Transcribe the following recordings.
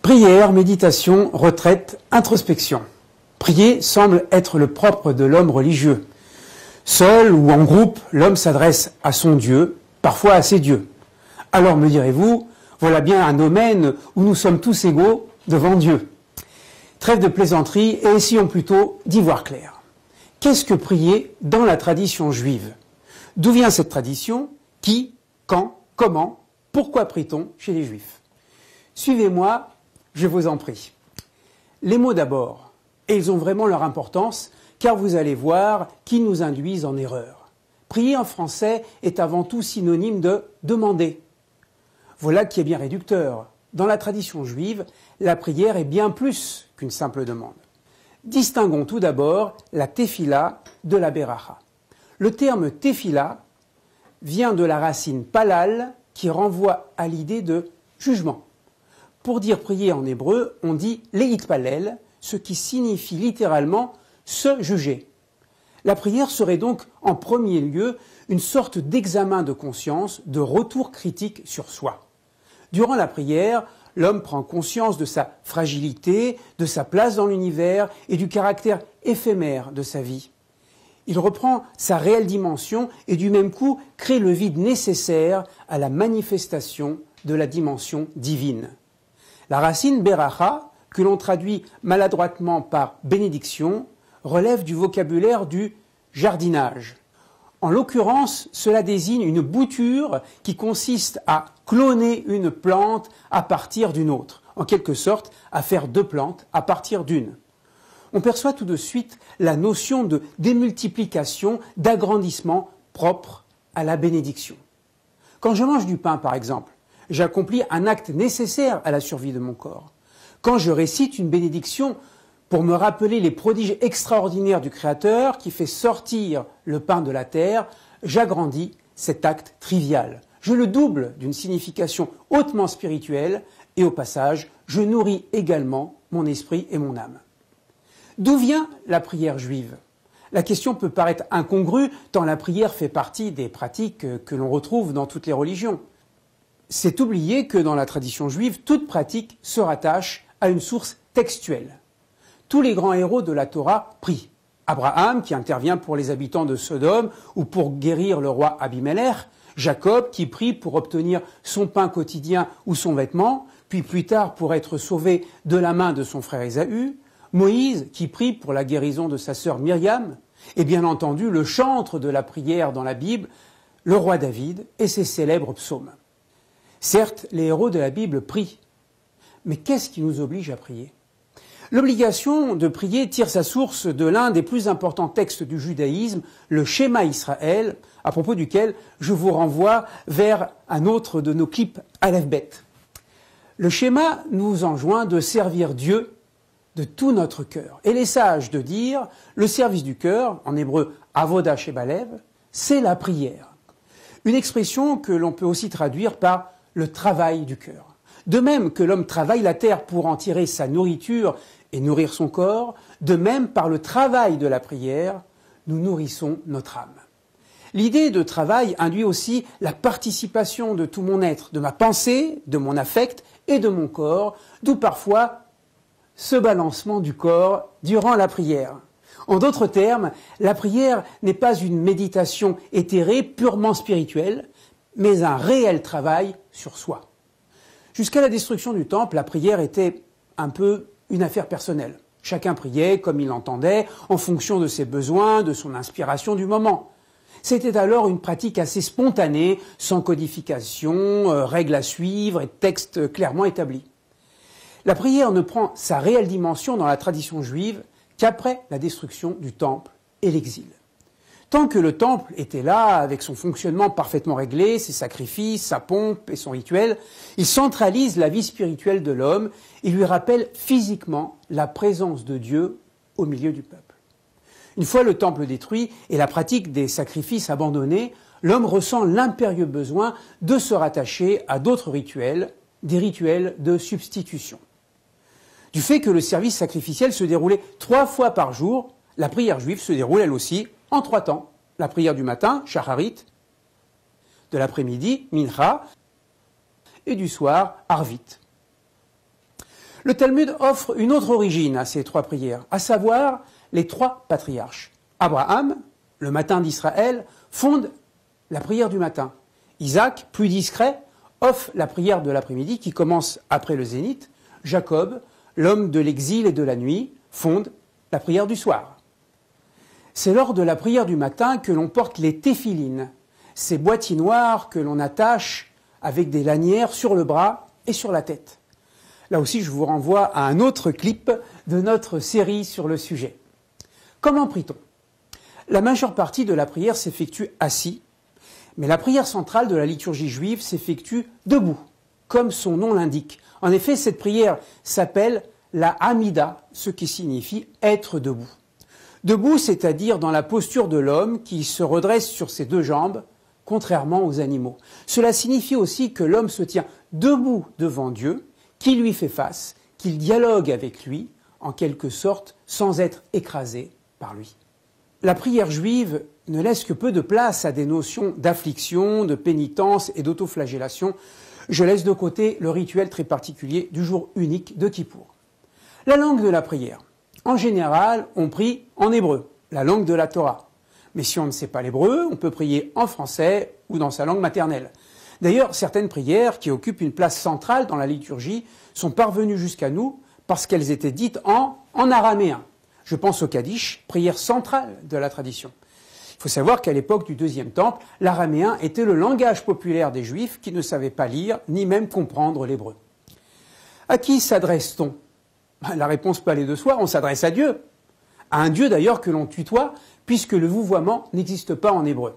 Prière, méditation, retraite, introspection. Prier semble être le propre de l'homme religieux. Seul ou en groupe, l'homme s'adresse à son Dieu, parfois à ses dieux. Alors me direz-vous, voilà bien un domaine où nous sommes tous égaux devant Dieu. Trêve de plaisanterie et essayons plutôt d'y voir clair. Qu'est-ce que prier dans la tradition juive? D'où vient cette tradition? Qui, quand, comment, pourquoi prie-t-on chez les Juifs? Suivez-moi, je vous en prie. Les mots d'abord, et ils ont vraiment leur importance, car vous allez voir qu'ils nous induisent en erreur. Prier en français est avant tout synonyme de demander. Voilà qui est bien réducteur. Dans la tradition juive, la prière est bien plus qu'une simple demande. Distinguons tout d'abord la tefila de la beracha. Le terme tefila vient de la racine palal qui renvoie à l'idée de jugement. Pour dire prier en hébreu, on dit leitpalel, ce qui signifie littéralement se juger. La prière serait donc en premier lieu une sorte d'examen de conscience, de retour critique sur soi. Durant la prière, l'homme prend conscience de sa fragilité, de sa place dans l'univers et du caractère éphémère de sa vie. Il reprend sa réelle dimension et du même coup crée le vide nécessaire à la manifestation de la dimension divine. La racine beracha, que l'on traduit maladroitement par bénédiction, relève du vocabulaire du jardinage. En l'occurrence, cela désigne une bouture qui consiste à cloner une plante à partir d'une autre, en quelque sorte à faire deux plantes à partir d'une. On perçoit tout de suite la notion de démultiplication, d'agrandissement propre à la bénédiction. Quand je mange du pain, par exemple, j'accomplis un acte nécessaire à la survie de mon corps. Quand je récite une bénédiction pour me rappeler les prodiges extraordinaires du Créateur qui fait sortir le pain de la terre, j'agrandis cet acte trivial. Je le double d'une signification hautement spirituelle et au passage, je nourris également mon esprit et mon âme. D'où vient la prière juive? La question peut paraître incongrue tant la prière fait partie des pratiques que l'on retrouve dans toutes les religions. C'est oublier que dans la tradition juive, toute pratique se rattache à une source textuelle. Tous les grands héros de la Torah prient. Abraham, qui intervient pour les habitants de Sodome ou pour guérir le roi Abimelech, Jacob, qui prie pour obtenir son pain quotidien ou son vêtement, puis plus tard pour être sauvé de la main de son frère Ésaü, Moïse, qui prie pour la guérison de sa sœur Myriam, et bien entendu le chantre de la prière dans la Bible, le roi David et ses célèbres psaumes. Certes, les héros de la Bible prient, mais qu'est-ce qui nous oblige à prier? L'obligation de prier tire sa source de l'un des plus importants textes du judaïsme, le Shema Israël, à propos duquel je vous renvoie vers un autre de nos clips Aleph Bet. Le Shema nous enjoint de servir Dieu de tout notre cœur. Et les sages de dire, le service du cœur, en hébreu Avoda Shebalev, c'est la prière. Une expression que l'on peut aussi traduire par le travail du cœur. De même que l'homme travaille la terre pour en tirer sa nourriture et nourrir son corps, de même par le travail de la prière, nous nourrissons notre âme. L'idée de travail induit aussi la participation de tout mon être, de ma pensée, de mon affect et de mon corps, d'où parfois ce balancement du corps durant la prière. En d'autres termes, la prière n'est pas une méditation éthérée, purement spirituelle, mais un réel travail sur soi. Jusqu'à la destruction du temple, la prière était un peu une affaire personnelle. Chacun priait comme il l'entendait, en fonction de ses besoins, de son inspiration du moment. C'était alors une pratique assez spontanée, sans codification, règles à suivre et textes clairement établis. La prière ne prend sa réelle dimension dans la tradition juive qu'après la destruction du temple et l'exil. Tant que le temple était là, avec son fonctionnement parfaitement réglé, ses sacrifices, sa pompe et son rituel, il centralise la vie spirituelle de l'homme et lui rappelle physiquement la présence de Dieu au milieu du peuple. Une fois le temple détruit et la pratique des sacrifices abandonnée, l'homme ressent l'impérieux besoin de se rattacher à d'autres rituels, des rituels de substitution. Du fait que le service sacrificiel se déroulait 3 fois par jour, la prière juive se déroule elle aussi en 3 temps. La prière du matin, Shacharit, de l'après-midi, Mincha, et du soir, Arvit. Le Talmud offre une autre origine à ces trois prières, à savoir les trois patriarches. Abraham, le matin d'Israël, fonde la prière du matin. Isaac, plus discret, offre la prière de l'après-midi qui commence après le zénith. Jacob, l'homme de l'exil et de la nuit, fonde la prière du soir. C'est lors de la prière du matin que l'on porte les téphilines, ces boîtiers noirs que l'on attache avec des lanières sur le bras et sur la tête. Là aussi, je vous renvoie à un autre clip de notre série sur le sujet. Comment prie-t-on ? La majeure partie de la prière s'effectue assis, mais la prière centrale de la liturgie juive s'effectue debout, comme son nom l'indique. En effet, cette prière s'appelle la Hamida, ce qui signifie être debout. Debout, c'est-à-dire dans la posture de l'homme qui se redresse sur ses deux jambes, contrairement aux animaux. Cela signifie aussi que l'homme se tient debout devant Dieu, qui lui fait face, qu'il dialogue avec lui, en quelque sorte, sans être écrasé par lui. La prière juive ne laisse que peu de place à des notions d'affliction, de pénitence et d'autoflagellation. Je laisse de côté le rituel très particulier du jour unique de Kippour. La langue de la prière. En général, on prie en hébreu, la langue de la Torah. Mais si on ne sait pas l'hébreu, on peut prier en français ou dans sa langue maternelle. D'ailleurs, certaines prières qui occupent une place centrale dans la liturgie sont parvenues jusqu'à nous parce qu'elles étaient dites en araméen. Je pense au Kaddish, prière centrale de la tradition. Il faut savoir qu'à l'époque du Deuxième Temple, l'araméen était le langage populaire des Juifs qui ne savaient pas lire ni même comprendre l'hébreu. À qui s'adresse-t-on ? La réponse peut aller de soi, on s'adresse à Dieu. À un Dieu d'ailleurs que l'on tutoie, puisque le vouvoiement n'existe pas en hébreu.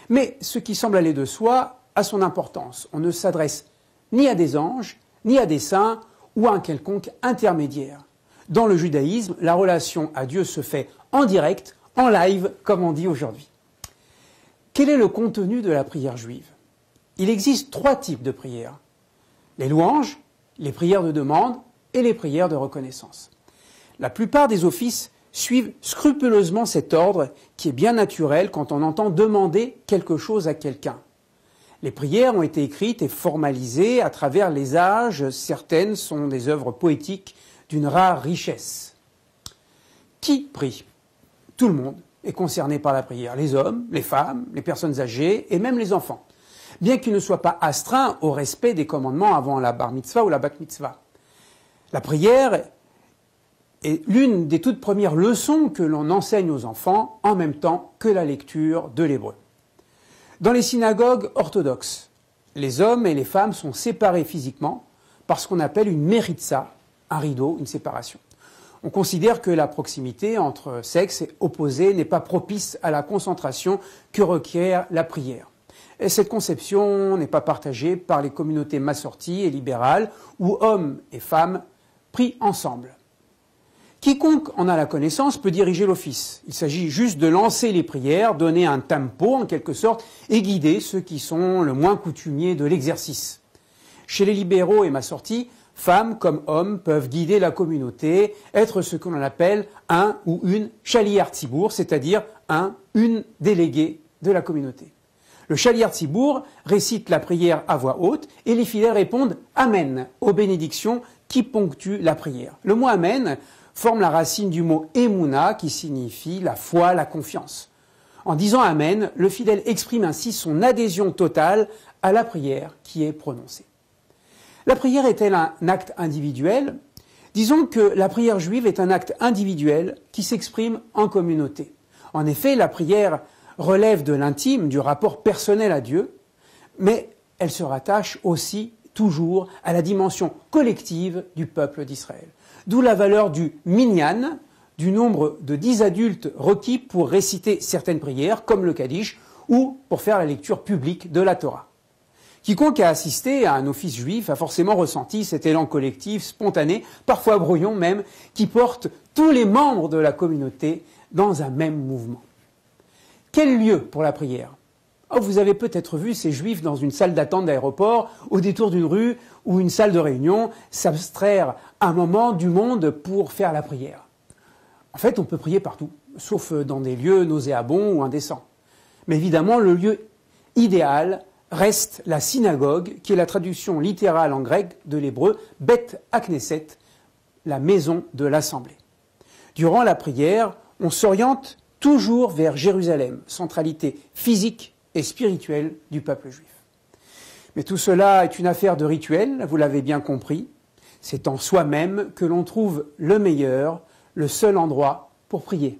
Mais ce qui semble aller de soi a son importance. On ne s'adresse ni à des anges, ni à des saints, ou à un quelconque intermédiaire. Dans le judaïsme, la relation à Dieu se fait en direct, en live, comme on dit aujourd'hui. Quel est le contenu de la prière juive ? Il existe trois types de prières. Les louanges, les prières de demande et les prières de reconnaissance. La plupart des offices suivent scrupuleusement cet ordre qui est bien naturel quand on entend demander quelque chose à quelqu'un. Les prières ont été écrites et formalisées à travers les âges. Certaines sont des œuvres poétiques d'une rare richesse. Qui prie ? Tout le monde est concerné par la prière. Les hommes, les femmes, les personnes âgées et même les enfants. Bien qu'ils ne soient pas astreints au respect des commandements avant la bar mitzvah ou la bat mitzvah. La prière est l'une des toutes premières leçons que l'on enseigne aux enfants en même temps que la lecture de l'hébreu. Dans les synagogues orthodoxes, les hommes et les femmes sont séparés physiquement par ce qu'on appelle une méritza, un rideau, une séparation. On considère que la proximité entre sexes opposés n'est pas propice à la concentration que requiert la prière. Et cette conception n'est pas partagée par les communautés massorties et libérales où hommes et femmes prient ensemble. Quiconque en a la connaissance peut diriger l'office. Il s'agit juste de lancer les prières, donner un tempo en quelque sorte et guider ceux qui sont le moins coutumiers de l'exercice. Chez les libéraux et massortis, femmes comme hommes peuvent guider la communauté, être ce que l'on appelle un ou une shaliach tzibour, c'est-à-dire une déléguée de la communauté. Le shaliach tzibour récite la prière à voix haute et les fidèles répondent « Amen » aux bénédictions qui ponctuent la prière. Le mot « Amen » forme la racine du mot « Emouna » qui signifie la foi, la confiance. En disant « Amen », le fidèle exprime ainsi son adhésion totale à la prière qui est prononcée. La prière est-elle un acte individuel ? Disons que la prière juive est un acte individuel qui s'exprime en communauté. En effet, la prière relève de l'intime, du rapport personnel à Dieu, mais elle se rattache aussi toujours à la dimension collective du peuple d'Israël. D'où la valeur du minyan, du nombre de 10 adultes requis pour réciter certaines prières, comme le Kaddish, ou pour faire la lecture publique de la Torah. Quiconque a assisté à un office juif a forcément ressenti cet élan collectif, spontané, parfois brouillon même, qui porte tous les membres de la communauté dans un même mouvement. Quel lieu pour la prière ? Vous avez peut-être vu ces juifs dans une salle d'attente d'aéroport, au détour d'une rue ou une salle de réunion, s'abstraire un moment du monde pour faire la prière. En fait, on peut prier partout, sauf dans des lieux nauséabonds ou indécents. Mais évidemment, le lieu idéal reste la synagogue, qui est la traduction littérale en grec de l'hébreu Bet HaKnesset, la maison de l'Assemblée. Durant la prière, on s'oriente toujours vers Jérusalem, centralité physique et spirituelle du peuple juif. Mais tout cela est une affaire de rituel, vous l'avez bien compris. C'est en soi-même que l'on trouve le meilleur, le seul endroit pour prier.